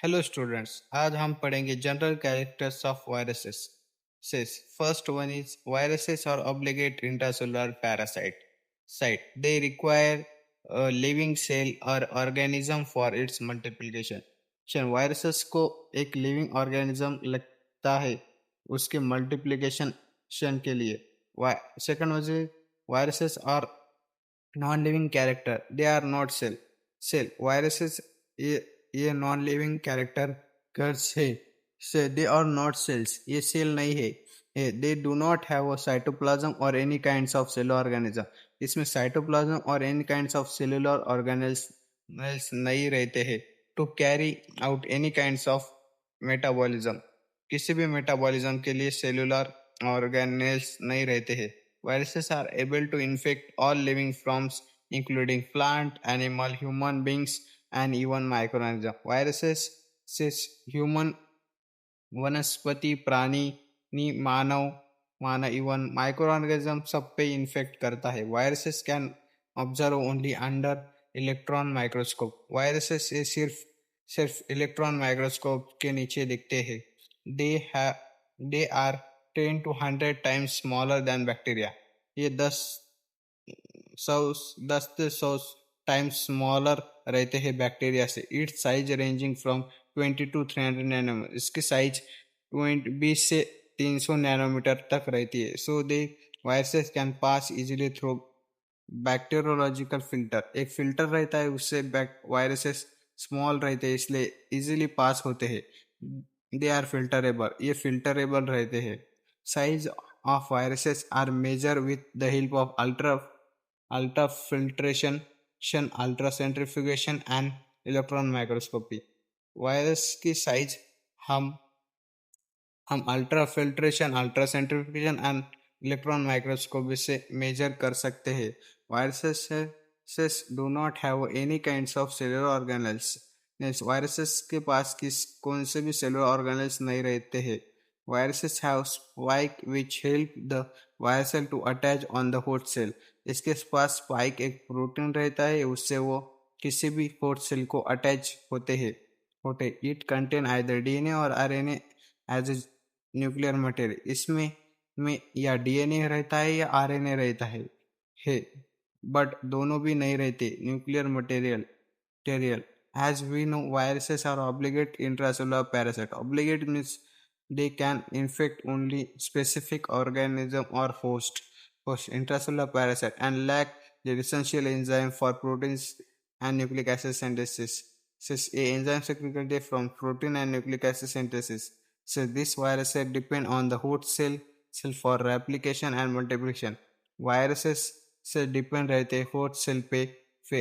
Hello students, आज हम पढ़ेंगे general characters of viruses. This first one is viruses are obligate intracellular parasite site they require living cell or organism for its multiplication. Viruses को एक living organism लगता है उसके multiplication के लिए। सेकंड वजह, viruses are non-living character, they are not cell viruses, ये non living characters है। So they are not cells, ये सेल नहीं है। They do not have a cytoplasm और any kinds of cellular organism. इसमें साइटोप्लाज्म और any kinds of cellular organelles नहीं रहते हैं to carry out any kinds of metabolism. किसी भी मेटाबॉलिज्म के लिए सेलुलर ऑर्गेनेल्स नहीं रहते हैं। Viruses are able to infect all living forms, including plant, animal, human beings, and even microorganisms. Viruses says human, वनस्पति, प्राणी, मानव, इवन माइक्रोऑर्गेनिज्म सब पे इन्फेक्ट करता है। Viruses can observe only under electron microscope. वायरसेस ये सिर्फ इलेक्ट्रॉन माइक्रोस्कोप के नीचे दिखते हैं। They are 10 to 100 times smaller than bacteria. ये 10 से 100 टाइम्स स्मॉलर रहते हैं बैक्टीरिया से। Its size ranging from 20 to 300 nanometer. इसकी साइज 20 से 300 नैनोमीटर तक रहती है। So they viruses can pass easily through bacteriological filter. एक फिल्टर रहता है, उससे वायरसेस स्मॉल रहते हैं इसलिए इजीली पास होते हैं। दे आर फिल्टरेबल, ये फिल्टरेबल रहते हैं। Size of viruses are measured with the help of ultrafiltration, ultracentrifugation and electron microscopy। Virus की साइज हम अल्ट्राफिल्ट्रेशन, अल्ट्रासेंट्रिफ्यूगेशन एंड इलेक्ट्रॉन माइक्रोस्कोपी से मेजर कर सकते हैं। Viruses do not have any kinds of cellular organelles. Viruses के पास कौन से भी सेलुलर ऑर्गेनेल्स नहीं रहते हैं। Viruses have spike which help the virus cell to attach on the host cell। इसके पास स्पाइक एक प्रोटीन रहता है, उससे वो किसी भी होस्ट सेल को अटैच होते। इट कंटेन आइदर डीएनए और RNA as a nuclear material. इसमें में या डीएनए रहता है या आरएनए रहता है बट दोनों भी नहीं रहते nuclear material. As we know, viruses are obligate intracellular parasite। Obligate means they can infect only specific organism or host intracellular parasite and lack the essential enzyme for proteins and nucleic acid synthesis. Since a enzyme secreted from protein and nucleic acid synthesis, so this viruses depend on the host cell for replication and multiplication। viruses से depend रहते हैं host cell पे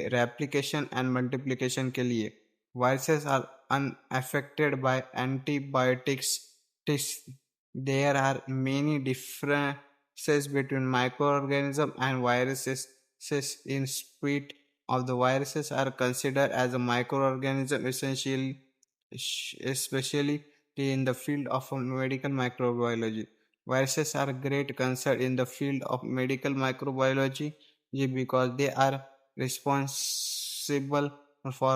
replication and multiplication के लिए। Viruses are unaffected by antibiotics। There are many differences between microorganisms and viruses. In spite of the viruses are considered as a microorganism especially in the field of medical microbiology। Viruses are great concern in the field of medical microbiology because they are responsible for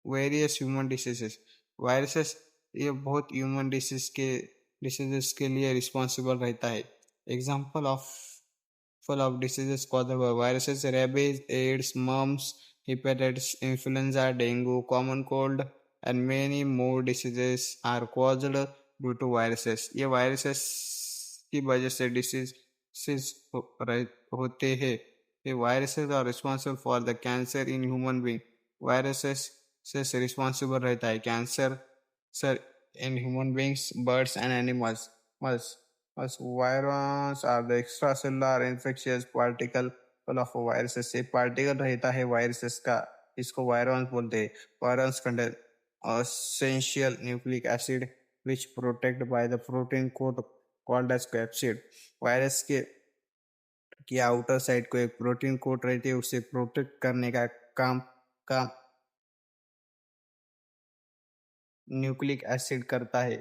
various human diseases। Viruses ये बहुत human diseases के लिए responsible रहता है। Example of full of diseases caused by viruses: rabies, AIDS, mumps, hepatitis, influenza, dengue, common cold and many more diseases are caused due to viruses. ये viruses की वजह से डिसीजेस होते हैं। ये viruses are responsible for the cancer in human being. Viruses से responsible रहता है cancer in human beings, birds and animals। Virons are the extracellular infectious particle of viruses। एक पार्टिकल रहता है वायरसेस का, इसको वायरॉन्स बोलते हैं। वायरॉन्स contain essential nucleic acid which protect by the protein coat called as capsid। Virus की outer side को एक प्रोटीन कोट रहती है, उसे प्रोटेक्ट करने का काम न्यूक्लिक एसिड करता है।